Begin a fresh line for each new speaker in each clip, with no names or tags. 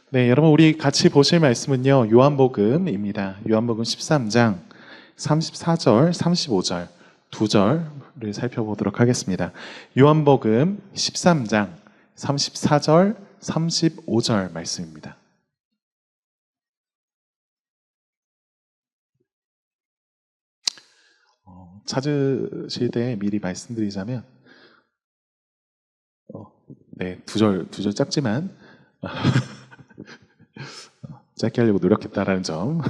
네, 여러분 우리 같이 보실 말씀은요. 요한복음입니다. 요한복음 13장 34절, 35절 두 절을 살펴보도록 하겠습니다. 요한복음 13장 34절, 35절 말씀입니다. 찾으실 때 미리 말씀드리자면 네, 두 절 짧지만 짧게 하려고 노력했다라는 점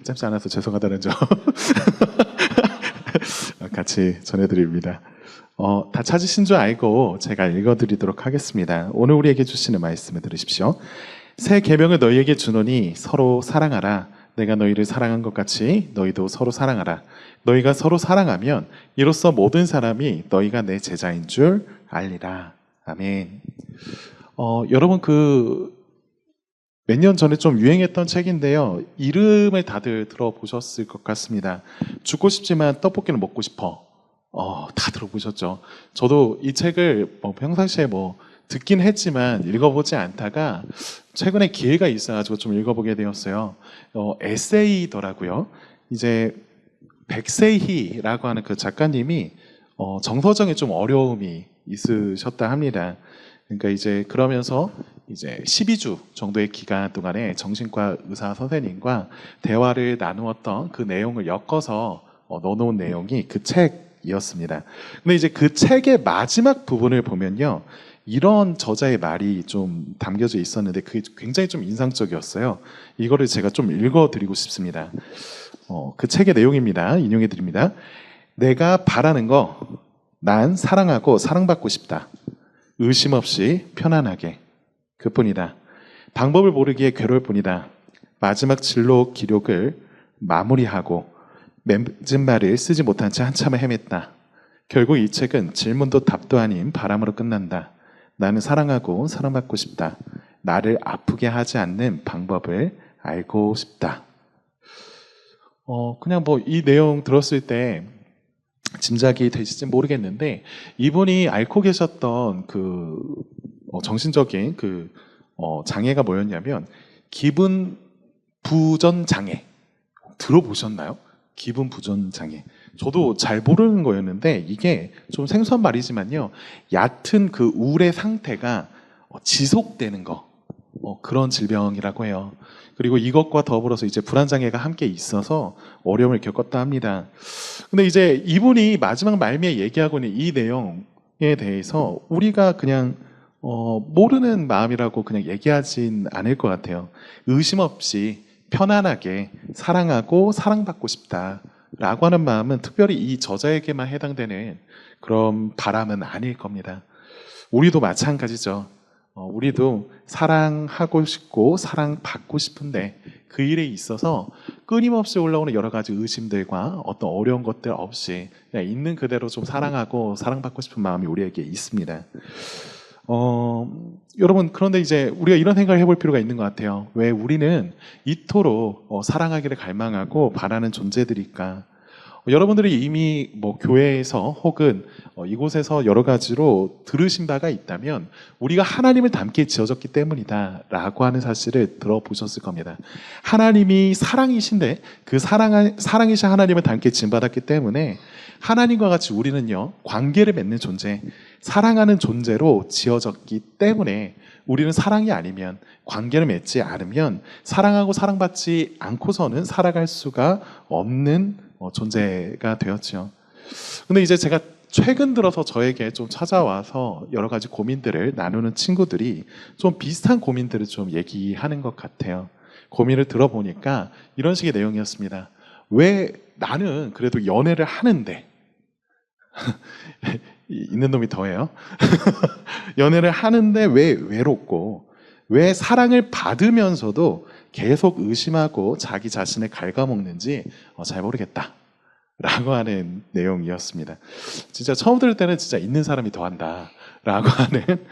짧지 않아서 죄송하다는 점 같이 전해드립니다. 다 찾으신 줄 알고 제가 읽어드리도록 하겠습니다. 오늘 우리에게 주시는 말씀을 들으십시오. 새 계명을 너희에게 주노니 서로 사랑하라. 내가 너희를 사랑한 것 같이 너희도 서로 사랑하라. 너희가 서로 사랑하면 이로써 모든 사람이 너희가 내 제자인 줄 알리라. 아멘. 여러분 몇 년 전에 좀 유행했던 책인데요. 이름을 다들 들어보셨을 것 같습니다. 죽고 싶지만 떡볶이는 먹고 싶어. 다 들어보셨죠? 저도 이 책을 평상시에 듣긴 했지만 읽어보지 않다가 최근에 기회가 있어가지고 좀 읽어보게 되었어요. 에세이더라고요. 이제 백세희라고 하는 그 작가님이 정서적인 좀 어려움이 있으셨다 합니다. 그러니까 이제 그러면서 이제 12주 정도의 기간 동안에 정신과 의사 선생님과 대화를 나누었던 그 내용을 엮어서 넣어놓은 내용이 그 책이었습니다. 근데 이제 그 책의 마지막 부분을 보면요. 이런 저자의 말이 좀 담겨져 있었는데 그게 굉장히 좀 인상적이었어요. 이거를 제가 좀 읽어드리고 싶습니다. 그 책의 내용입니다. 인용해드립니다. 내가 바라는 거, 난 사랑하고 사랑받고 싶다. 의심 없이 편안하게. 그뿐이다. 방법을 모르기에 괴로울 뿐이다. 마지막 진로 기록을 마무리하고 맺은 말을 쓰지 못한 채 한참을 헤맸다. 결국 이 책은 질문도 답도 아닌 바람으로 끝난다. 나는 사랑하고 사랑받고 싶다. 나를 아프게 하지 않는 방법을 알고 싶다. 그냥 이 내용 들었을 때 짐작이 되실지 모르겠는데 이분이 앓고 계셨던 정신적인 장애가 뭐였냐면 기분 부전 장애. 들어보셨나요? 기분 부전 장애. 저도 잘 모르는 거였는데 이게 좀 생소한 말이지만요. 얕은 그 우울의 상태가 지속되는 거. 그런 질병이라고 해요. 그리고 이것과 더불어서 이제 불안장애가 함께 있어서 어려움을 겪었다 합니다. 근데 이제 이분이 마지막 말미에 얘기하고 있는 이 내용에 대해서 우리가 그냥 모르는 마음이라고 그냥 얘기하진 않을 것 같아요. 의심 없이 편안하게 사랑하고 사랑받고 싶다라고 하는 마음은 특별히 이 저자에게만 해당되는 그런 바람은 아닐 겁니다. 우리도 마찬가지죠. 우리도 사랑하고 싶고 사랑받고 싶은데 그 일에 있어서 끊임없이 올라오는 여러 가지 의심들과 어떤 어려운 것들 없이 그냥 있는 그대로 좀 사랑하고 사랑받고 싶은 마음이 우리에게 있습니다. 여러분 그런데 이제 우리가 이런 생각을 해볼 필요가 있는 것 같아요. 왜 우리는 이토록 사랑하기를 갈망하고 바라는 존재들일까? 여러분들이 이미 교회에서 혹은 이곳에서 여러 가지로 들으신 바가 있다면 우리가 하나님을 닮게 지어졌기 때문이다 라고 하는 사실을 들어보셨을 겁니다. 하나님이 사랑이신데 그 사랑이신 하나님을 닮게 지음받았기 때문에 하나님과 같이 우리는요 관계를 맺는 존재, 사랑하는 존재로 지어졌기 때문에 우리는 사랑이 아니면, 관계를 맺지 않으면 사랑하고 사랑받지 않고서는 살아갈 수가 없는 존재가 되었죠. 근데 이제 제가 최근 들어서 저에게 좀 찾아와서 여러 가지 고민들을 나누는 친구들이 좀 비슷한 고민들을 좀 얘기하는 것 같아요. 고민을 들어보니까 이런 식의 내용이었습니다. 왜 나는 그래도 연애를 하는데 있는 놈이 더해요. 연애를 하는데 왜 외롭고 왜 사랑을 받으면서도 계속 의심하고 자기 자신을 갉아먹는지 잘 모르겠다 라고 하는 내용이었습니다. 진짜 처음 들을 때는 진짜 있는 사람이 더한다 라고 하는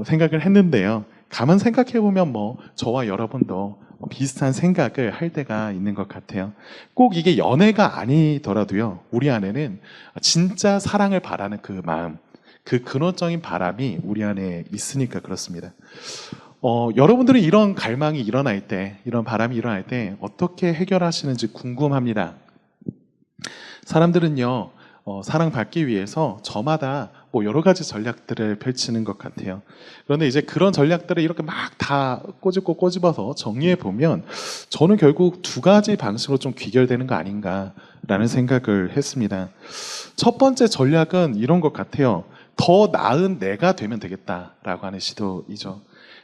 생각을 했는데요. 가만 생각해보면 저와 여러분도 비슷한 생각을 할 때가 있는 것 같아요. 꼭 이게 연애가 아니더라도요. 우리 안에는 진짜 사랑을 바라는 그 마음, 그 근원적인 바람이 우리 안에 있으니까 그렇습니다. 여러분들은 이런 갈망이 일어날 때, 이런 바람이 일어날 때 어떻게 해결하시는지 궁금합니다. 사람들은요, 사랑받기 위해서 저마다 뭐 여러 가지 전략들을 펼치는 것 같아요. 그런데 이제 그런 전략들을 이렇게 막 다 꼬집어서 정리해 보면 저는 결국 두 가지 방식으로 좀 귀결되는 거 아닌가라는 생각을 했습니다. 첫 번째 전략은 이런 것 같아요. 더 나은 내가 되면 되겠다라고 하는 시도이죠.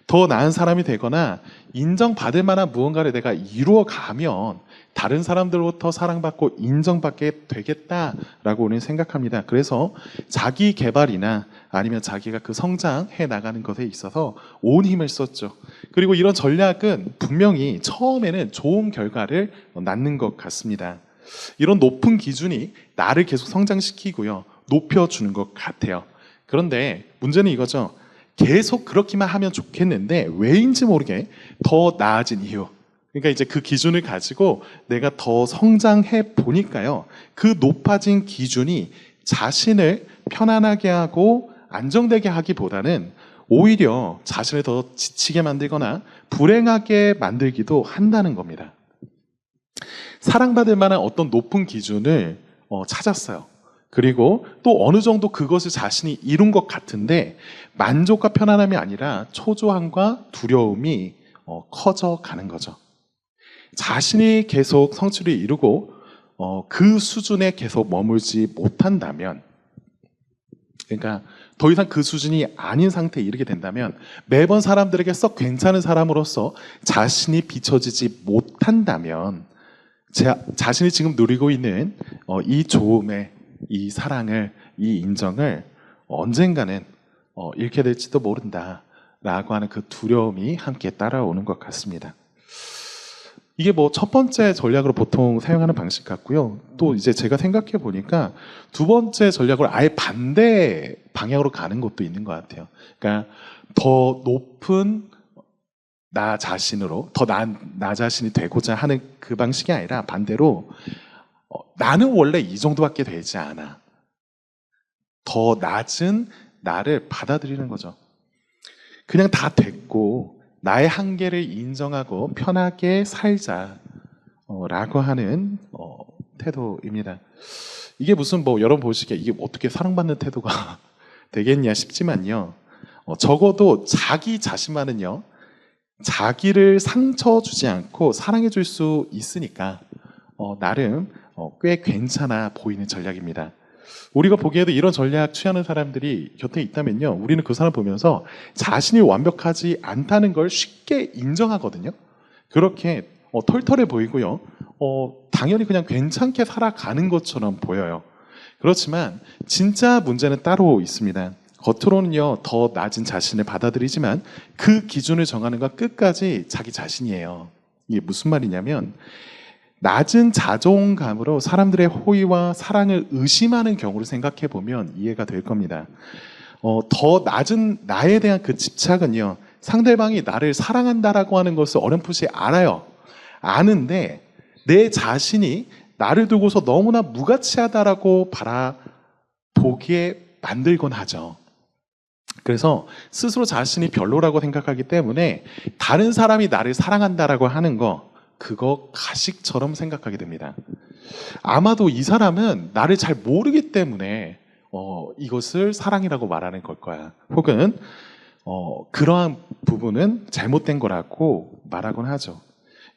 더 나은 사람이 되거나 인정받을 만한 무언가를 내가 이루어가면 다른 사람들로부터 사랑받고 인정받게 되겠다라고 우리는 생각합니다. 그래서 자기 개발이나 아니면 자기가 그 성장해 나가는 것에 있어서 온 힘을 썼죠. 그리고 이런 전략은 분명히 처음에는 좋은 결과를 낳는 것 같습니다. 이런 높은 기준이 나를 계속 성장시키고요. 높여주는 것 같아요. 그런데 문제는 이거죠. 계속 그렇게만 하면 좋겠는데 왜인지 모르게 더 나아진 이유, 그러니까 이제 그 기준을 가지고 내가 더 성장해 보니까요, 그 높아진 기준이 자신을 편안하게 하고 안정되게 하기보다는 오히려 자신을 더 지치게 만들거나 불행하게 만들기도 한다는 겁니다. 사랑받을 만한 어떤 높은 기준을 찾았어요. 그리고 또 어느 정도 그것을 자신이 이룬 것 같은데 만족과 편안함이 아니라 초조함과 두려움이 커져가는 거죠. 자신이 계속 성취를 이루고 그 수준에 계속 머물지 못한다면, 그러니까 더 이상 그 수준이 아닌 상태에 이르게 된다면 매번 사람들에게 썩 괜찮은 사람으로서 자신이 비춰지지 못한다면 자신이 지금 누리고 있는 이 좋음의, 이 사랑을, 이 인정을 언젠가는 잃게 될지도 모른다라고 하는 그 두려움이 함께 따라오는 것 같습니다. 이게 뭐 첫 번째 전략으로 보통 사용하는 방식 같고요. 또 이제 제가 생각해 보니까 두 번째 전략으로 아예 반대 방향으로 가는 것도 있는 것 같아요. 그러니까 더 높은 나 자신으로, 더 나 자신이 되고자 하는 그 방식이 아니라 반대로 나는 원래 이 정도밖에 되지 않아. 더 낮은 나를 받아들이는 거죠. 그냥 다 됐고 나의 한계를 인정하고 편하게 살자 라고 하는 태도입니다. 이게 무슨 뭐 여러분 보시기에 이게 어떻게 사랑받는 태도가 되겠냐 싶지만요. 적어도 자기 자신만은요, 자기를 상처 주지 않고 사랑해 줄 수 있으니까 나름 꽤 괜찮아 보이는 전략입니다. 우리가 보기에도 이런 전략 취하는 사람들이 곁에 있다면요, 우리는 그 사람 보면서 자신이 완벽하지 않다는 걸 쉽게 인정하거든요. 그렇게 털털해 보이고요, 당연히 그냥 괜찮게 살아가는 것처럼 보여요. 그렇지만 진짜 문제는 따로 있습니다. 겉으로는요 더 낮은 자신을 받아들이지만 그 기준을 정하는 건 끝까지 자기 자신이에요. 이게 무슨 말이냐면, 낮은 자존감으로 사람들의 호의와 사랑을 의심하는 경우를 생각해 보면 이해가 될 겁니다. 더 낮은 나에 대한 그 집착은요, 상대방이 나를 사랑한다라고 하는 것을 어렴풋이 알아요. 아는데 내 자신이 나를 두고서 너무나 무가치하다라고 바라보기에 만들곤 하죠. 그래서 스스로 자신이 별로라고 생각하기 때문에 다른 사람이 나를 사랑한다라고 하는 거, 그거 가식처럼 생각하게 됩니다. 아마도 이 사람은 나를 잘 모르기 때문에 이것을 사랑이라고 말하는 걸 거야. 혹은 그러한 부분은 잘못된 거라고 말하곤 하죠.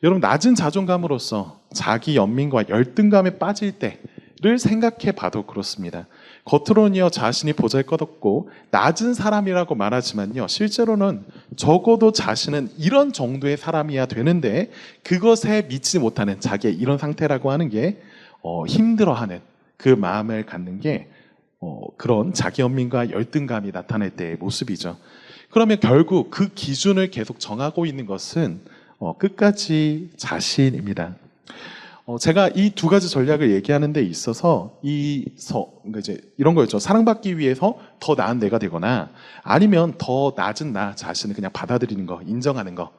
여러분, 낮은 자존감으로서 자기 연민과 열등감에 빠질 때를 생각해 봐도 그렇습니다. 겉으로는요 자신이 보잘것없고 낮은 사람이라고 말하지만요, 실제로는 적어도 자신은 이런 정도의 사람이야 되는데 그것에 미치지 못하는 자기의 이런 상태라고 하는 게 힘들어하는 그 마음을 갖는 게 그런 자기 연민과 열등감이 나타날 때의 모습이죠. 그러면 결국 그 기준을 계속 정하고 있는 것은 끝까지 자신입니다. 제가 이 두 가지 전략을 얘기하는 데 있어서 그러니까 이제 이런 거였죠. 사랑받기 위해서 더 나은 내가 되거나 아니면 더 낮은 나 자신을 그냥 받아들이는 거, 인정하는 거.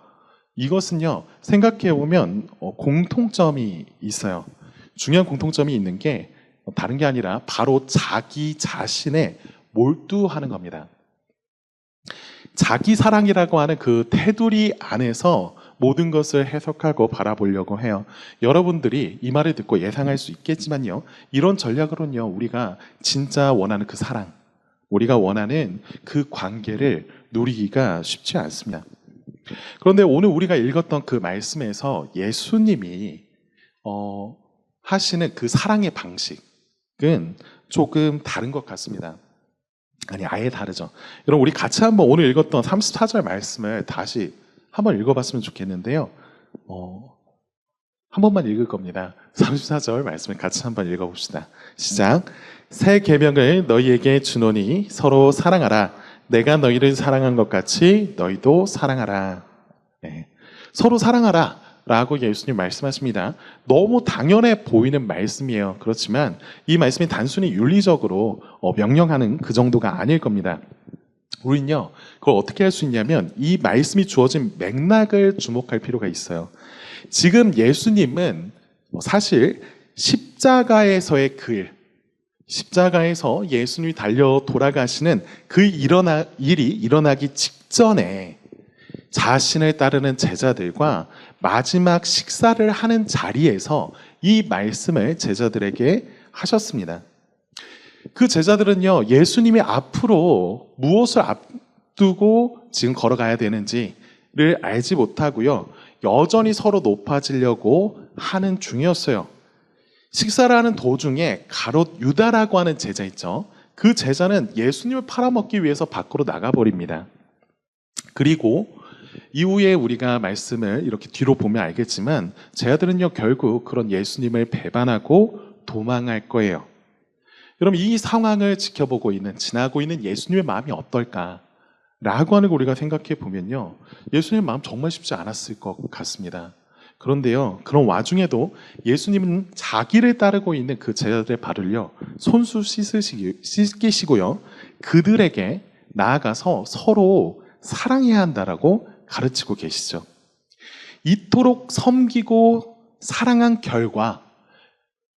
이것은요, 생각해 보면 공통점이 있어요. 중요한 공통점이 있는 게 다른 게 아니라 바로 자기 자신의 몰두하는 겁니다. 자기 사랑이라고 하는 그 테두리 안에서 모든 것을 해석하고 바라보려고 해요. 여러분들이 이 말을 듣고 예상할 수 있겠지만요. 이런 전략으로는요. 우리가 진짜 원하는 그 사랑, 우리가 원하는 그 관계를 누리기가 쉽지 않습니다. 그런데 오늘 우리가 읽었던 그 말씀에서 예수님이 하시는 그 사랑의 방식은 조금 다른 것 같습니다. 아니, 아예 다르죠. 여러분, 우리 같이 한번 오늘 읽었던 34절 말씀을 다시 한번 읽어봤으면 좋겠는데요. 한 번만 읽을 겁니다. 34절 말씀을 같이 한번 읽어봅시다. 시작. 새 계명을 너희에게 주노니 서로 사랑하라. 내가 너희를 사랑한 것 같이 너희도 사랑하라. 네. 서로 사랑하라 라고 예수님 말씀하십니다. 너무 당연해 보이는 말씀이에요. 그렇지만 이 말씀이 단순히 윤리적으로 명령하는 그 정도가 아닐 겁니다. 우리는요, 그걸 어떻게 할 수 있냐면 이 말씀이 주어진 맥락을 주목할 필요가 있어요. 지금 예수님은 사실 십자가에서의 그 십자가에서 예수님이 달려 돌아가시는 그 일이 일어나기 직전에 자신을 따르는 제자들과 마지막 식사를 하는 자리에서 이 말씀을 제자들에게 하셨습니다. 그 제자들은요, 예수님이 앞으로 무엇을 앞두고 지금 걸어가야 되는지를 알지 못하고요, 여전히 서로 높아지려고 하는 중이었어요. 식사를 하는 도중에 가롯 유다라고 하는 제자 있죠. 그 제자는 예수님을 팔아먹기 위해서 밖으로 나가버립니다. 그리고 이후에 우리가 말씀을 이렇게 뒤로 보면 알겠지만 제자들은요, 결국 그런 예수님을 배반하고 도망할 거예요. 여러분, 이 상황을 지켜보고 있는, 지나고 있는 예수님의 마음이 어떨까? 라고 하는 걸 우리가 생각해 보면요, 예수님의 마음 정말 쉽지 않았을 것 같습니다. 그런데요, 그런 와중에도 예수님은 자기를 따르고 있는 그 제자들의 발을요, 손수 씻기시고요, 그들에게 나아가서 서로 사랑해야 한다라고 가르치고 계시죠. 이토록 섬기고 사랑한 결과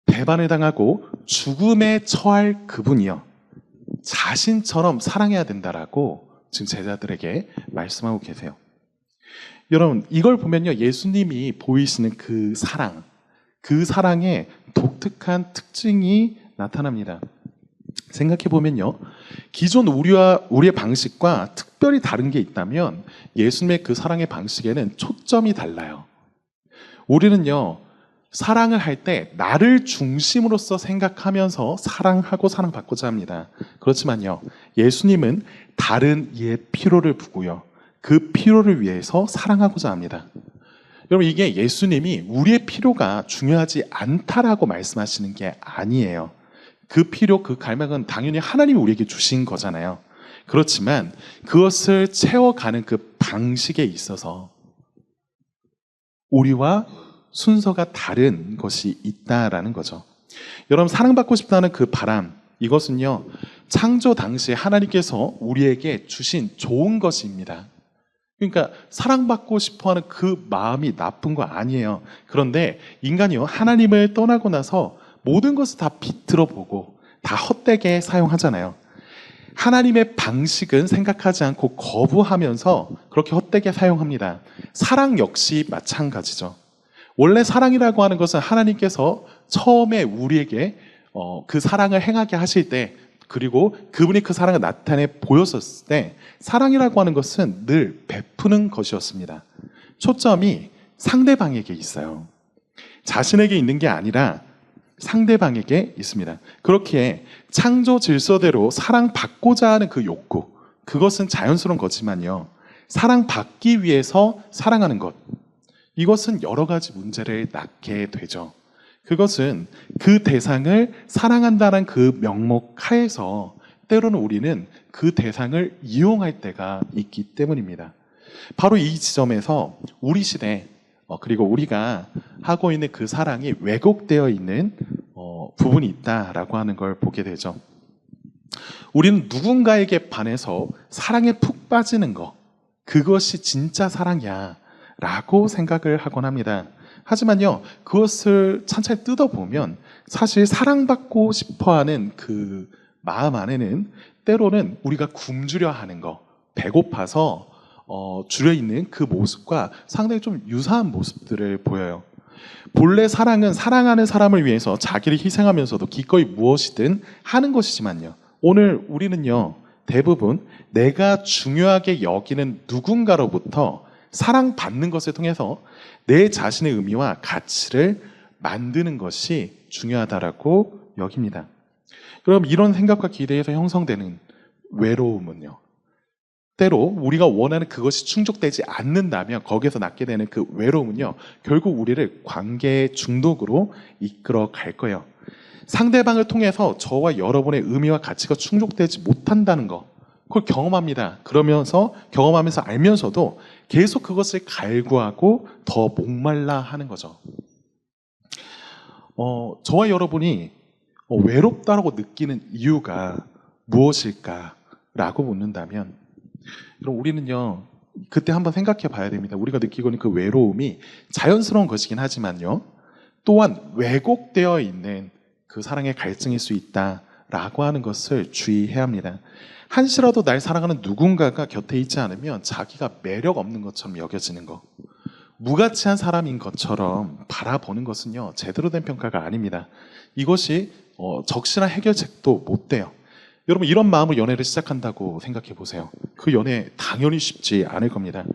배반을 당하고 죽음에 처할 그분이요, 자신처럼 사랑해야 된다라고 지금 제자들에게 말씀하고 계세요. 여러분, 이걸 보면요, 예수님이 보이시는 그 사랑, 그 사랑의 독특한 특징이 나타납니다. 생각해 보면요, 기존 우리의 방식과 특별히 다른 게 있다면 예수님의 그 사랑의 방식에는 초점이 달라요. 우리는요, 사랑을 할 때 나를 중심으로서 생각하면서 사랑하고 사랑받고자 합니다. 그렇지만요, 예수님은 다른 이의 피로를 부고요, 그 피로를 위해서 사랑하고자 합니다. 여러분, 이게 예수님이 우리의 필요가 중요하지 않다라고 말씀하시는 게 아니에요. 그 필요, 그 갈망은 당연히 하나님이 우리에게 주신 거잖아요. 그렇지만 그것을 채워가는 그 방식에 있어서 우리와 순서가 다른 것이 있다라는 거죠. 여러분, 사랑받고 싶다는 그 바람, 이것은요, 창조 당시에 하나님께서 우리에게 주신 좋은 것입니다. 그러니까 사랑받고 싶어하는 그 마음이 나쁜 거 아니에요. 그런데 인간이요, 하나님을 떠나고 나서 모든 것을 다 비틀어 보고 다 헛되게 사용하잖아요. 하나님의 방식은 생각하지 않고 거부하면서 그렇게 헛되게 사용합니다. 사랑 역시 마찬가지죠. 원래 사랑이라고 하는 것은 하나님께서 처음에 우리에게 그 사랑을 행하게 하실 때, 그리고 그분이 그 사랑을 나타내 보였었을 때, 사랑이라고 하는 것은 늘 베푸는 것이었습니다. 초점이 상대방에게 있어요. 자신에게 있는 게 아니라 상대방에게 있습니다. 그렇게 창조 질서대로 사랑받고자 하는 그 욕구, 그것은 자연스러운 거지만요, 사랑받기 위해서 사랑하는 것, 이것은 여러 가지 문제를 낳게 되죠. 그것은 그 대상을 사랑한다는 그 명목 하에서 때로는 우리는 그 대상을 이용할 때가 있기 때문입니다. 바로 이 지점에서 우리 시대, 그리고 우리가 하고 있는 그 사랑이 왜곡되어 있는 부분이 있다라고 하는 걸 보게 되죠. 우리는 누군가에게 반해서 사랑에 푹 빠지는 것, 그것이 진짜 사랑이야 라고 생각을 하곤 합니다. 하지만요, 그것을 찬찬히 뜯어보면 사실 사랑받고 싶어하는 그 마음 안에는 때로는 우리가 굶주려 하는 거, 배고파서 줄여 있는 그 모습과 상당히 좀 유사한 모습들을 보여요. 본래 사랑은 사랑하는 사람을 위해서 자기를 희생하면서도 기꺼이 무엇이든 하는 것이지만요. 오늘 우리는요, 대부분 내가 중요하게 여기는 누군가로부터 사랑받는 것을 통해서 내 자신의 의미와 가치를 만드는 것이 중요하다라고 여깁니다. 그럼 이런 생각과 기대에서 형성되는 외로움은요, 때로 우리가 원하는 그것이 충족되지 않는다면 거기에서 낳게 되는 그 외로움은요, 결국 우리를 관계의 중독으로 이끌어 갈 거예요. 상대방을 통해서 저와 여러분의 의미와 가치가 충족되지 못한다는 거, 그걸 경험합니다. 그러면서 경험하면서 알면서도 계속 그것을 갈구하고 더 목말라 하는 거죠. 저와 여러분이 외롭다라고 느끼는 이유가 무엇일까라고 묻는다면, 그럼 우리는요, 그때 한번 생각해 봐야 됩니다. 우리가 느끼고 있는 그 외로움이 자연스러운 것이긴 하지만요, 또한 왜곡되어 있는 그 사랑의 갈증일 수 있다라고 하는 것을 주의해야 합니다. 한시라도 날 사랑하는 누군가가 곁에 있지 않으면 자기가 매력 없는 것처럼 여겨지는 거, 무가치한 사람인 것처럼 바라보는 것은요, 제대로 된 평가가 아닙니다. 이것이 적실한 해결책도 못 돼요. 여러분, 이런 마음으로 연애를 시작한다고 생각해 보세요. 그 연애 당연히 쉽지 않을 겁니다.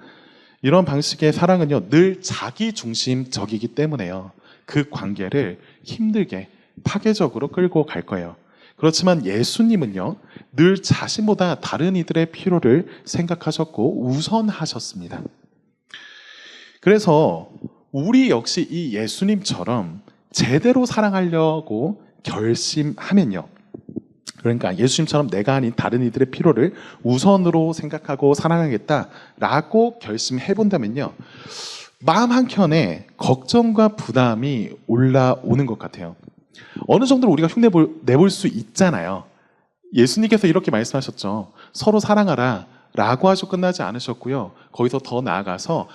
이런 방식의 사랑은요, 늘 자기 중심적이기 때문에요, 그 관계를 힘들게 파괴적으로 끌고 갈 거예요. 그렇지만 예수님은요, 늘 자신보다 다른 이들의 필요를 생각하셨고 우선하셨습니다. 그래서 우리 역시 이 예수님처럼 제대로 사랑하려고 결심하면요, 그러니까 예수님처럼 내가 아닌 다른 이들의 필요를 우선으로 생각하고 사랑하겠다라고 결심해 본다면요, 마음 한켠에 걱정과 부담이 올라오는 것 같아요. 어느 정도로 우리가 흉내 내볼 수 있잖아요. 예수님께서 이렇게 말씀하셨죠. 서로 사랑하라 라고 하시고 끝나지 않으셨고요, 거기서 더 나아가서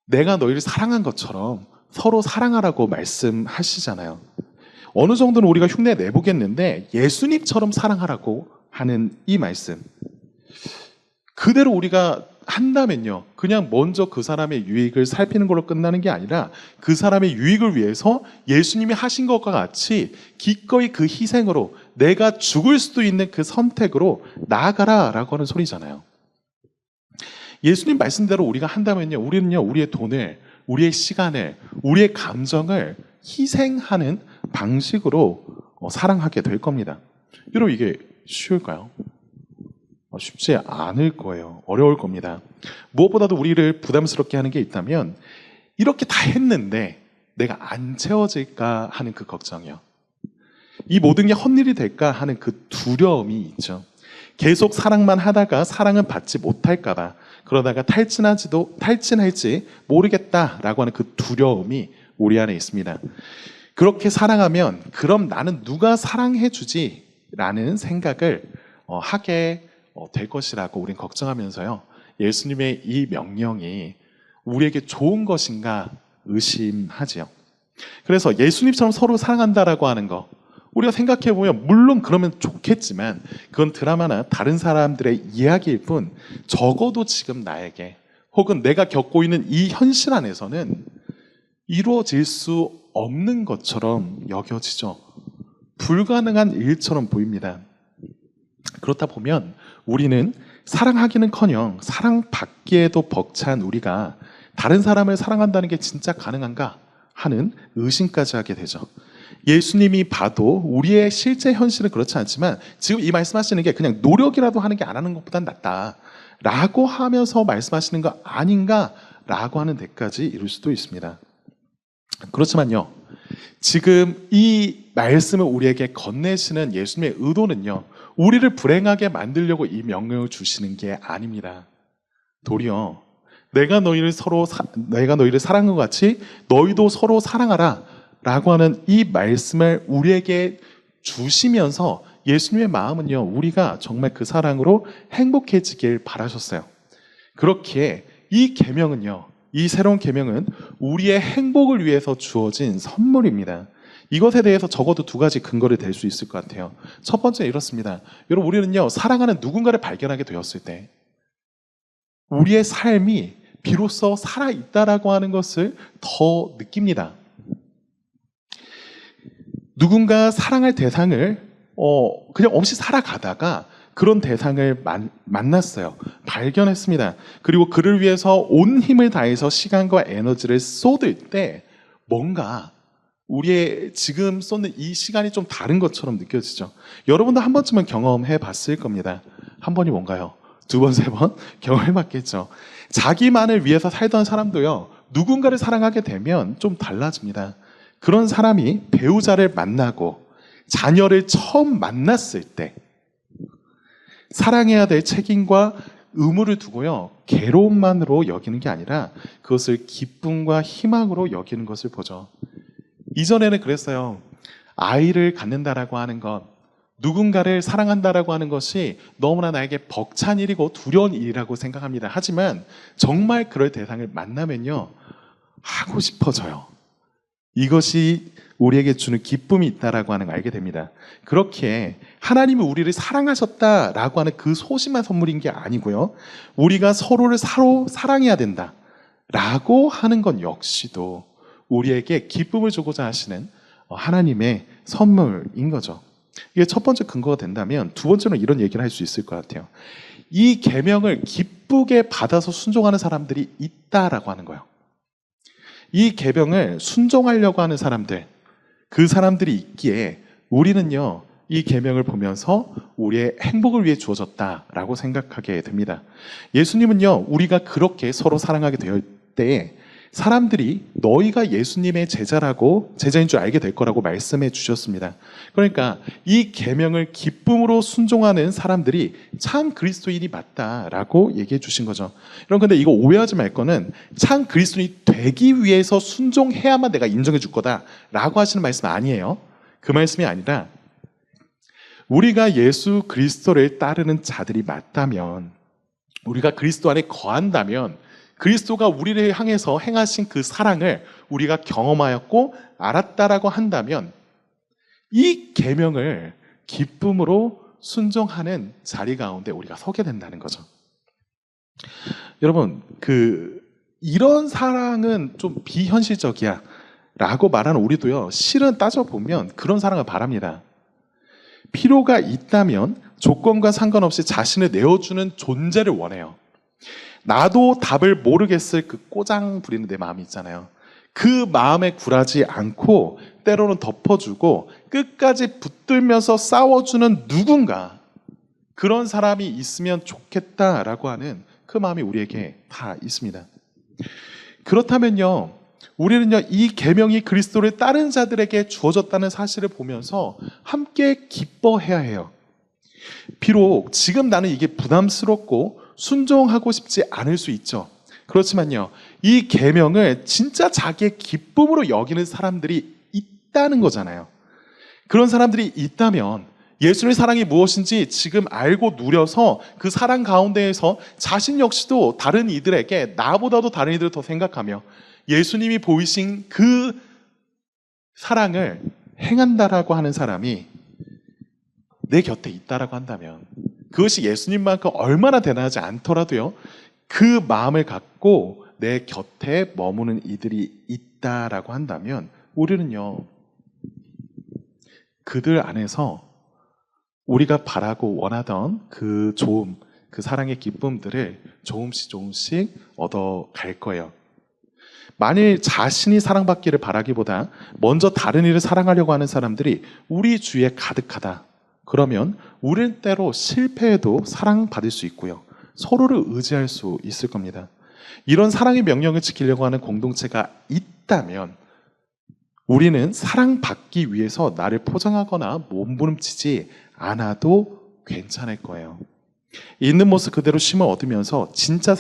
내가 너희를 사랑한 것처럼 서로 사랑하라고 말씀하시잖아요. 어느 정도는 우리가 흉내 내보겠는데, 예수님처럼 사랑하라고 하는 이 말씀, 그대로 우리가 한다면요, 그냥 먼저 그 사람의 유익을 살피는 걸로 끝나는 게 아니라 그 사람의 유익을 위해서 예수님이 하신 것과 같이 기꺼이 그 희생으로, 내가 죽을 수도 있는 그 선택으로 나아가라 라고 하는 소리잖아요. 예수님 말씀대로 우리가 한다면요, 우리는요, 우리의 돈을, 우리의 시간을, 우리의 감정을 희생하는 방식으로 사랑하게 될 겁니다. 여러분, 이게 쉬울까요? 쉽지 않을 거예요. 어려울 겁니다. 무엇보다도 우리를 부담스럽게 하는 게 있다면, 이렇게 다 했는데 내가 안 채워질까 하는 그 걱정이요. 이 모든 게 헛일이 될까 하는 그 두려움이 있죠. 계속 사랑만 하다가 사랑은 받지 못할까 봐, 그러다가 탈진할지 모르겠다라고 하는 그 두려움이 우리 안에 있습니다. 그렇게 사랑하면 그럼 나는 누가 사랑해 주지? 라는 생각을 하게 될 것이라고 우린 걱정하면서요, 예수님의 이 명령이 우리에게 좋은 것인가 의심하지요. 그래서 예수님처럼 서로 사랑한다라고 하는 거, 우리가 생각해보면 물론 그러면 좋겠지만 그건 드라마나 다른 사람들의 이야기일 뿐, 적어도 지금 나에게 혹은 내가 겪고 있는 이 현실 안에서는 이루어질 수 없는 것처럼 여겨지죠. 불가능한 일처럼 보입니다. 그렇다 보면 우리는 사랑하기는커녕 사랑받기에도 벅찬 우리가 다른 사람을 사랑한다는 게 진짜 가능한가 하는 의심까지 하게 되죠. 예수님이 봐도 우리의 실제 현실은 그렇지 않지만 지금 이 말씀하시는 게 그냥 노력이라도 하는 게 안 하는 것보단 낫다 라고 하면서 말씀하시는 거 아닌가 라고 하는 데까지 이룰 수도 있습니다. 그렇지만요, 지금 이 말씀을 우리에게 건네시는 예수님의 의도는요, 우리를 불행하게 만들려고 이 명령을 주시는 게 아닙니다. 도리어 내가 너희를 사랑한 것 같이 너희도 서로 사랑하라 라고 하는 이 말씀을 우리에게 주시면서 예수님의 마음은요, 우리가 정말 그 사랑으로 행복해지길 바라셨어요. 그렇기에 이 계명은요, 이 새로운 계명은 우리의 행복을 위해서 주어진 선물입니다. 이것에 대해서 적어도 두 가지 근거를 댈 수 있을 것 같아요. 첫 번째는 이렇습니다. 여러분, 우리는요, 사랑하는 누군가를 발견하게 되었을 때 우리의 삶이 비로소 살아있다라고 하는 것을 더 느낍니다. 누군가 사랑할 대상을 그냥 없이 살아가다가 그런 대상을 만났어요. 발견했습니다. 그리고 그를 위해서 온 힘을 다해서 시간과 에너지를 쏟을 때 뭔가 우리의 지금 쏟는 이 시간이 좀 다른 것처럼 느껴지죠. 여러분도 한 번쯤은 경험해 봤을 겁니다. 한 번이 뭔가요? 두 번, 세 번 경험해 봤겠죠. 자기만을 위해서 살던 사람도요, 누군가를 사랑하게 되면 좀 달라집니다. 그런 사람이 배우자를 만나고 자녀를 처음 만났을 때 사랑해야 될 책임과 의무를 두고요, 괴로움만으로 여기는 게 아니라 그것을 기쁨과 희망으로 여기는 것을 보죠. 이전에는 그랬어요. 아이를 갖는다라고 하는 것, 누군가를 사랑한다라고 하는 것이 너무나 나에게 벅찬 일이고 두려운 일이라고 생각합니다. 하지만 정말 그럴 대상을 만나면요, 하고 싶어져요. 이것이 우리에게 주는 기쁨이 있다라고 하는 걸 알게 됩니다. 그렇게 하나님이 우리를 사랑하셨다라고 하는 그 소심한 선물인 게 아니고요, 우리가 서로를 서로 사랑해야 된다라고 하는 건 역시도 우리에게 기쁨을 주고자 하시는 하나님의 선물인 거죠. 이게 첫 번째 근거가 된다면, 두 번째는 이런 얘기를 할 수 있을 것 같아요. 이 계명을 기쁘게 받아서 순종하는 사람들이 있다라고 하는 거예요. 이 계명을 순종하려고 하는 사람들, 그 사람들이 있기에 우리는요, 이 계명을 보면서 우리의 행복을 위해 주어졌다라고 생각하게 됩니다. 예수님은요, 우리가 그렇게 서로 사랑하게 될 때에 사람들이 너희가 예수님의 제자인 줄 알게 될 거라고 말씀해 주셨습니다. 그러니까 이 계명을 기쁨으로 순종하는 사람들이 참 그리스도인이 맞다라고 얘기해 주신 거죠. 여러분, 근데 이거 오해하지 말 거는 참 그리스도인이 되기 위해서 순종해야만 내가 인정해 줄 거다라고 하시는 말씀 아니에요. 그 말씀이 아니라 우리가 예수 그리스도를 따르는 자들이 맞다면, 우리가 그리스도 안에 거한다면 그리스도가 우리를 향해서 행하신 그 사랑을 우리가 경험하였고 알았다라고 한다면 이 계명을 기쁨으로 순종하는 자리 가운데 우리가 서게 된다는 거죠. 여러분, 이런 사랑은 좀 비현실적이야 라고 말하는 우리도요, 실은 따져보면 그런 사랑을 바랍니다. 필요가 있다면 조건과 상관없이 자신을 내어주는 존재를 원해요. 나도 답을 모르겠을 그 꼬장 부리는 내 마음이 있잖아요. 그 마음에 굴하지 않고 때로는 덮어주고 끝까지 붙들면서 싸워주는 누군가, 그런 사람이 있으면 좋겠다라고 하는 그 마음이 우리에게 다 있습니다. 그렇다면요, 우리는요, 이 계명이 그리스도를 따른 자들에게 주어졌다는 사실을 보면서 함께 기뻐해야 해요. 비록 지금 나는 이게 부담스럽고 순종하고 싶지 않을 수 있죠. 그렇지만요, 이 계명을 진짜 자기의 기쁨으로 여기는 사람들이 있다는 거잖아요. 그런 사람들이 있다면 예수님의 사랑이 무엇인지 지금 알고 누려서 그 사랑 가운데에서 자신 역시도 다른 이들에게, 나보다도 다른 이들을 더 생각하며 예수님이 보이신 그 사랑을 행한다라고 하는 사람이 내 곁에 있다라고 한다면, 그것이 예수님만큼 얼마나 대단하지 않더라도요, 그 마음을 갖고 내 곁에 머무는 이들이 있다라고 한다면 우리는요, 그들 안에서 우리가 바라고 원하던 그 좋음, 그 사랑의 기쁨들을 조금씩 얻어갈 거예요. 만일 자신이 사랑받기를 바라기보다 먼저 다른 이를 사랑하려고 하는 사람들이 우리 주위에 가득하다, 그러면 우리는 때로 실패해도 사랑받을 수 있고요, 서로를 의지할 수 있을 겁니다. 이런 사랑의 명령을 지키려고 하는 공동체가 있다면 우리는 사랑받기 위해서 나를 포장하거나 몸부림치지 않아도 괜찮을 거예요. 있는 모습 그대로 쉼을 얻으면서 진짜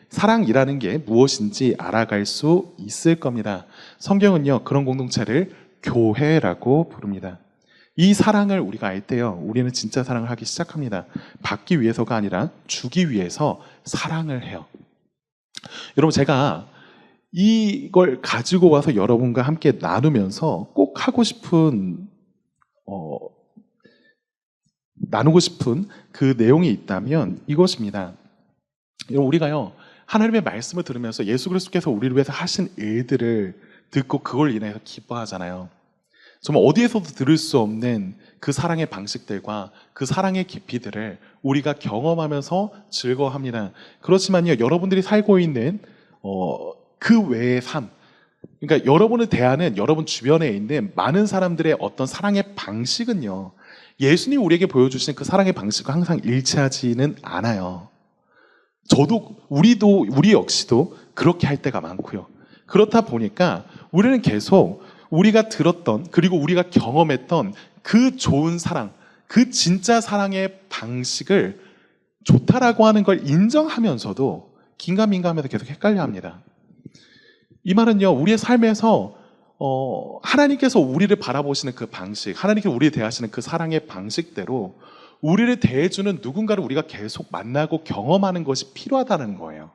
사랑이라는 게 무엇인지 알아갈 수 있을 겁니다. 성경은요, 그런 공동체를 교회라고 부릅니다. 이 사랑을 우리가 알 때요, 우리는 진짜 사랑을 하기 시작합니다. 받기 위해서가 아니라 주기 위해서 사랑을 해요. 여러분, 제가 이걸 가지고 와서 여러분과 함께 나누면서 꼭 하고 싶은 나누고 싶은 그 내용이 있다면 이것입니다. 우리가요, 하나님의 말씀을 들으면서 예수 그리스도께서 우리를 위해서 하신 일들을 듣고 그걸 인해서 기뻐하잖아요. 정말 어디에서도 들을 수 없는 그 사랑의 방식들과 그 사랑의 깊이들을 우리가 경험하면서 즐거워합니다. 그렇지만요, 여러분들이 살고 있는 그 외의 삶, 그러니까 여러분을 대하는 여러분 주변에 있는 많은 사람들의 어떤 사랑의 방식은요, 예수님이 우리에게 보여주신 그 사랑의 방식과 항상 일치하지는 않아요. 우리 역시도 그렇게 할 때가 많고요. 그렇다 보니까 우리는 계속 우리가 들었던, 그리고 우리가 경험했던 그 좋은 사랑, 그 진짜 사랑의 방식을 좋다라고 하는 걸 인정하면서도 긴가민가 하면서 계속 헷갈려 합니다. 이 말은요, 우리의 삶에서 하나님께서 우리를 바라보시는 그 방식, 하나님께서 우리를 대하시는 그 사랑의 방식대로 우리를 대해주는 누군가를 우리가 계속 만나고 경험하는 것이 필요하다는 거예요.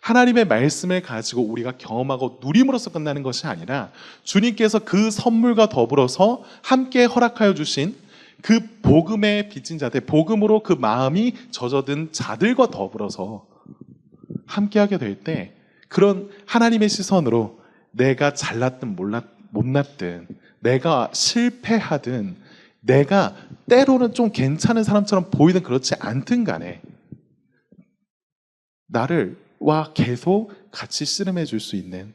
하나님의 말씀을 가지고 우리가 경험하고 누림으로써 끝나는 것이 아니라 주님께서 그 선물과 더불어서 함께 허락하여 주신 그 복음의 빚진 자들, 복음으로 그 마음이 젖어든 자들과 더불어서 함께하게 될 때 그런 하나님의 시선으로 내가 잘났든 못났든 내가 실패하든 내가 때로는 좀 괜찮은 사람처럼 보이든 그렇지 않든 간에 나와 계속 같이 씨름해 줄 수 있는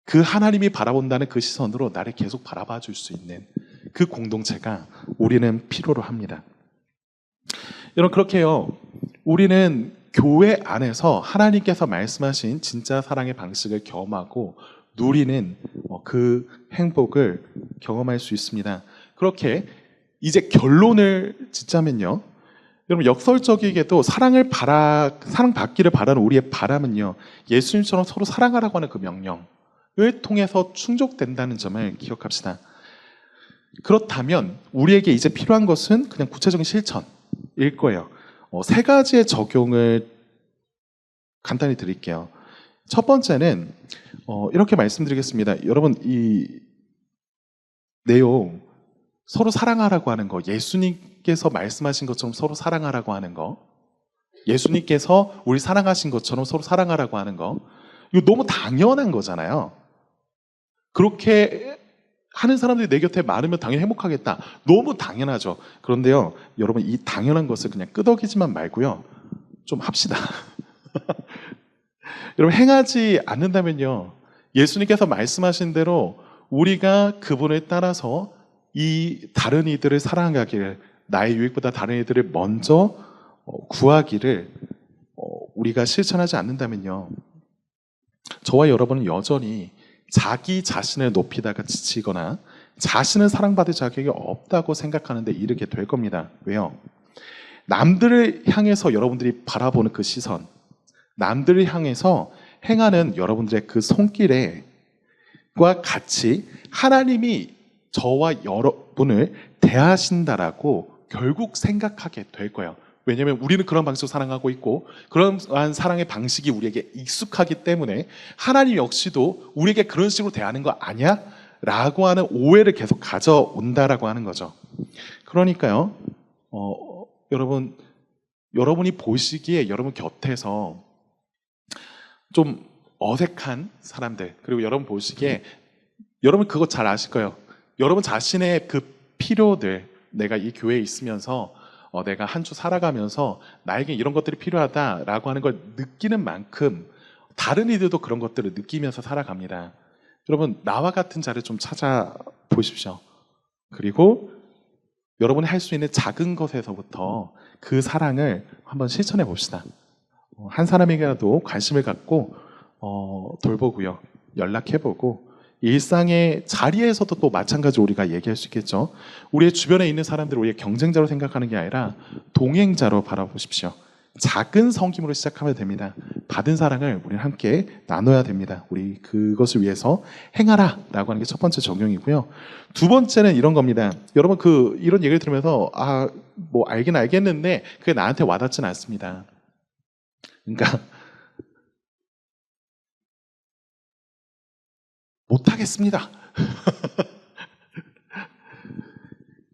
그 하나님이 바라본다는 그 시선으로 나를 계속 바라봐 줄 수 있는 그 공동체가 우리는 필요로 합니다. 여러분, 그렇게요, 우리는 교회 안에서 하나님께서 말씀하신 진짜 사랑의 방식을 경험하고 누리는 그 행복을 경험할 수 있습니다. 그렇게 이제 결론을 짓자면요, 여러분, 역설적이게도 사랑받기를 바라는 우리의 바람은요, 예수님처럼 서로 사랑하라고 하는 그 명령을 통해서 충족된다는 점을 기억합시다. 그렇다면 우리에게 이제 필요한 것은 그냥 구체적인 실천일 거예요. 세 가지의 적용을 간단히 드릴게요. 첫 번째는 이렇게 말씀드리겠습니다. 여러분, 이 내용, 서로 사랑하라고 하는 거, 예수님께서 말씀하신 것처럼 서로 사랑하라고 하는 거, 예수님께서 우리 사랑하신 것처럼 서로 사랑하라고 하는 거, 이거 너무 당연한 거잖아요. 그렇게 하는 사람들이 내 곁에 많으면 당연히 행복하겠다. 너무 당연하죠. 그런데요, 여러분, 이 당연한 것을 그냥 끄덕이지만 말고요, 좀 합시다. 여러분, 행하지 않는다면요, 예수님께서 말씀하신 대로 우리가 그분을 따라서 이 다른 이들을 사랑하기를, 나의 유익보다 다른 이들을 먼저 구하기를 우리가 실천하지 않는다면요, 저와 여러분은 여전히 자기 자신을 높이다가 지치거나 자신을 사랑받을 자격이 없다고 생각하는데 이르게 될 겁니다. 왜요? 남들을 향해서 여러분들이 바라보는 그 시선, 남들을 향해서 행하는 여러분들의 그 손길과 같이 하나님이 저와 여러분을 대하신다라고 결국 생각하게 될 거예요. 왜냐하면 우리는 그런 방식으로 사랑하고 있고 그러한 사랑의 방식이 우리에게 익숙하기 때문에 하나님 역시도 우리에게 그런 식으로 대하는 거 아니야? 라고 하는 오해를 계속 가져온다라고 하는 거죠. 그러니까요, 여러분이 보시기에 여러분 곁에서 좀 어색한 사람들, 그리고 여러분 보시기에 여러분 그거 잘 아실 거예요. 여러분 자신의 그 필요들, 내가 이 교회에 있으면서 내가 한 주 살아가면서 나에게 이런 것들이 필요하다라고 하는 걸 느끼는 만큼 다른 이들도 그런 것들을 느끼면서 살아갑니다. 여러분, 나와 같은 자를 좀 찾아보십시오. 그리고 여러분이 할 수 있는 작은 것에서부터 그 사랑을 한번 실천해 봅시다. 한 사람에게라도 관심을 갖고 돌보고요, 연락해보고, 일상의 자리에서도 또 마찬가지로 우리가 얘기할 수 있겠죠. 우리의 주변에 있는 사람들을 우리의 경쟁자로 생각하는 게 아니라 동행자로 바라보십시오. 작은 섬김으로 시작하면 됩니다. 받은 사랑을 우리는 함께 나눠야 됩니다. 우리 그것을 위해서 행하라 라고 하는 게 첫 번째 적용이고요. 두 번째는 이런 겁니다. 여러분, 이런 얘기를 들으면서 뭐 알긴 알겠는데 그게 나한테 와닿지는 않습니다. 그러니까 못하겠습니다.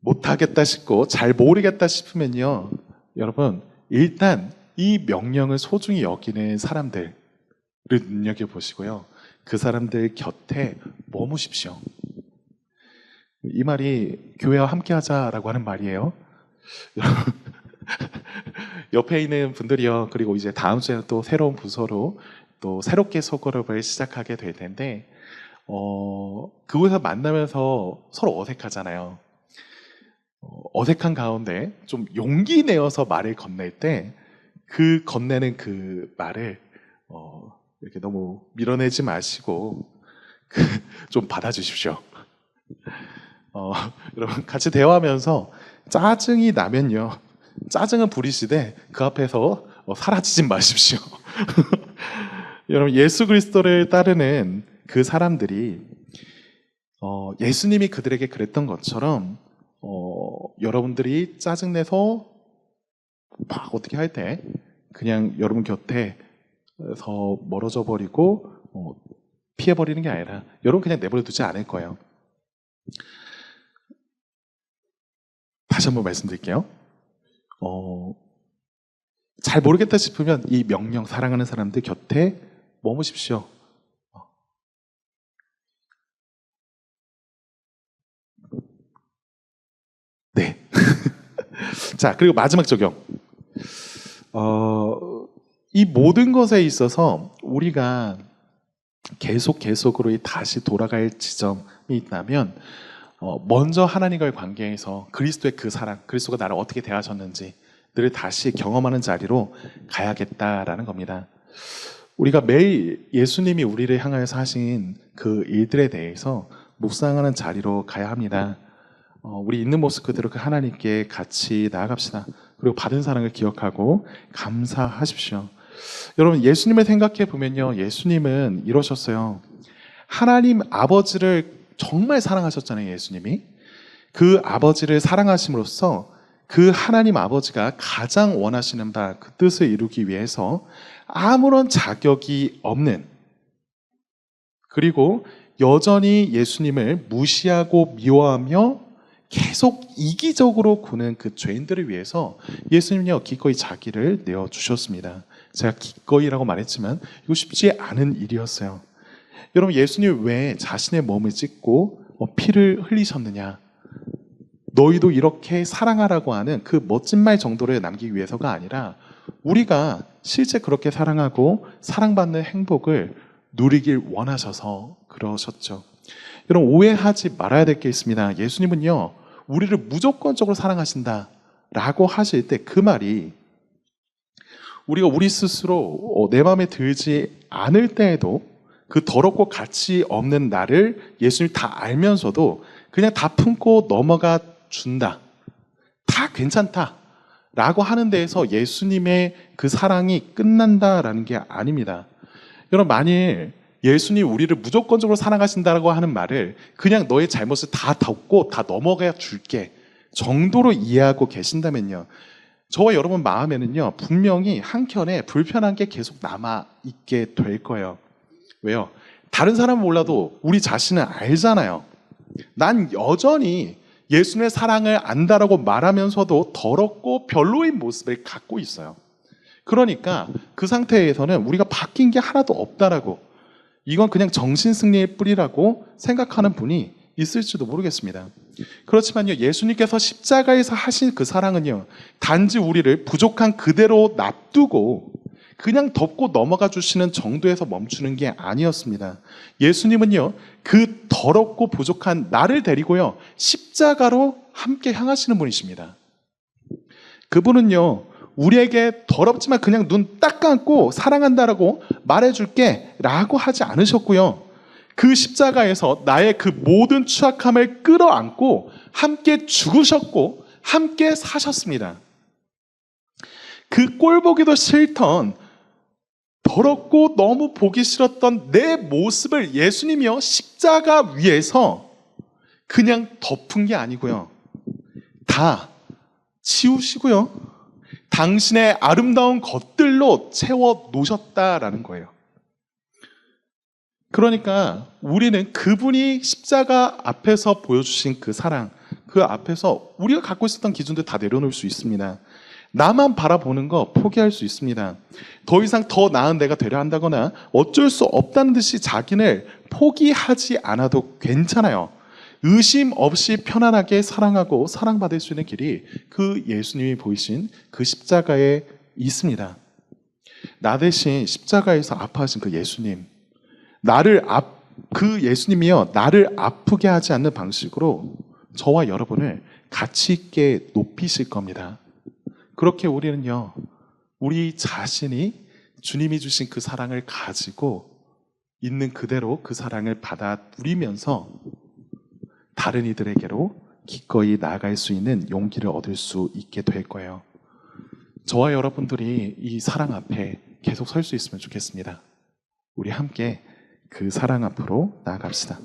못하겠다 싶고 잘 모르겠다 싶으면요, 여러분 일단 이 명령을 소중히 여기는 사람들을 눈여겨보시고요, 그 사람들 곁에 머무십시오. 이 말이 교회와 함께하자라고 하는 말이에요. 옆에 있는 분들이요, 그리고 이제 다음 주에는 또 새로운 부서로 또 새롭게 소그룹을 시작하게 될 텐데, 그곳에서 만나면서 서로 어색하잖아요. 어색한 가운데 좀 용기 내어서 말을 건넬 때 그 건네는 그 말을 이렇게 너무 밀어내지 마시고 좀 받아주십시오. 여러분 같이 대화하면서 짜증이 나면요, 짜증은 부리시되 그 앞에서 사라지지 마십시오. 여러분 예수 그리스도를 따르는 그 사람들이 예수님이 그들에게 그랬던 것처럼 여러분들이 짜증내서 막 어떻게 할 때 그냥 여러분 곁에서 멀어져 버리고 피해버리는 게 아니라 여러분 그냥 내버려 두지 않을 거예요. 다시 한번 말씀드릴게요. 잘 모르겠다 싶으면 이 명령, 사랑하는 사람들 곁에 머무십시오. 네. 자, 그리고 마지막 적용. 이 모든 것에 있어서 우리가 계속으로 다시 돌아갈 지점이 있다면, 먼저 하나님과의 관계에서 그리스도의 그 사랑, 그리스도가 나를 어떻게 대하셨는지 늘 다시 경험하는 자리로 가야겠다라는 겁니다. 우리가 매일 예수님이 우리를 향하여서 하신 그 일들에 대해서 묵상하는 자리로 가야 합니다. 우리 있는 모습 그대로 그 하나님께 같이 나아갑시다. 그리고 받은 사랑을 기억하고 감사하십시오. 여러분 예수님을 생각해 보면요, 예수님은 이러셨어요. 하나님 아버지를 정말 사랑하셨잖아요. 예수님이 그 아버지를 사랑하심으로써 그 하나님 아버지가 가장 원하시는 바 그 뜻을 이루기 위해서 아무런 자격이 없는, 그리고 여전히 예수님을 무시하고 미워하며 계속 이기적으로 구는 그 죄인들을 위해서 예수님은요 기꺼이 자기를 내어주셨습니다. 제가 기꺼이라고 말했지만 이거 쉽지 않은 일이었어요. 여러분 예수님 왜 자신의 몸을 찢고 피를 흘리셨느냐? 너희도 이렇게 사랑하라고 하는 그 멋진 말 정도를 남기기 위해서가 아니라 우리가 실제 그렇게 사랑하고 사랑받는 행복을 누리길 원하셔서 그러셨죠. 여러분 오해하지 말아야 될 게 있습니다. 예수님은요 우리를 무조건적으로 사랑하신다 라고 하실 때 그 말이 우리가 우리 스스로 내 마음에 들지 않을 때에도 그 더럽고 가치 없는 나를 예수님이 다 알면서도 그냥 다 품고 넘어가 준다, 다 괜찮다 라고 하는 데에서 예수님의 그 사랑이 끝난다라는 게 아닙니다. 여러분 만일 예수님이 우리를 무조건적으로 사랑하신다고 하는 말을 그냥 너의 잘못을 다 덮고 다 넘어가 줄게 정도로 이해하고 계신다면요, 저와 여러분 마음에는요 분명히 한켠에 불편한 게 계속 남아있게 될 거예요. 왜요? 다른 사람은 몰라도 우리 자신은 알잖아요. 난 여전히 예수님의 사랑을 안다라고 말하면서도 더럽고 별로인 모습을 갖고 있어요. 그러니까 그 상태에서는 우리가 바뀐 게 하나도 없다라고, 이건 그냥 정신승리의 뿌리라고 생각하는 분이 있을지도 모르겠습니다. 그렇지만요 예수님께서 십자가에서 하신 그 사랑은요 단지 우리를 부족한 그대로 놔두고 그냥 덮고 넘어가 주시는 정도에서 멈추는 게 아니었습니다. 예수님은요 그 더럽고 부족한 나를 데리고요 십자가로 함께 향하시는 분이십니다. 그분은요 우리에게 더럽지만 그냥 눈 딱 감고 사랑한다라고 말해줄게 라고 하지 않으셨고요, 그 십자가에서 나의 그 모든 추악함을 끌어안고 함께 죽으셨고 함께 사셨습니다. 그 꼴보기도 싫던 더럽고 너무 보기 싫었던 내 모습을 예수님이요 십자가 위에서 그냥 덮은 게 아니고요 다 치우시고요 당신의 아름다운 것들로 채워 놓으셨다라는 거예요. 그러니까 우리는 그분이 십자가 앞에서 보여주신 그 사랑, 그 앞에서 우리가 갖고 있었던 기준들 다 내려놓을 수 있습니다. 나만 바라보는 거 포기할 수 있습니다. 더 이상 더 나은 내가 되려 한다거나 어쩔 수 없다는 듯이 자기를 포기하지 않아도 괜찮아요. 의심 없이 편안하게 사랑하고 사랑받을 수 있는 길이 그 예수님이 보이신 그 십자가에 있습니다. 나 대신 십자가에서 아파하신 그 예수님, 그 예수님이요, 나를 아프게 하지 않는 방식으로 저와 여러분을 가치 있게 높이실 겁니다. 그렇게 우리는요, 우리 자신이 주님이 주신 그 사랑을 가지고 있는 그대로 그 사랑을 받아 누리면서 다른 이들에게로 기꺼이 나아갈 수 있는 용기를 얻을 수 있게 될 거예요. 저와 여러분들이 이 사랑 앞에 계속 설 수 있으면 좋겠습니다. 우리 함께 그 사랑 앞으로 나아갑시다.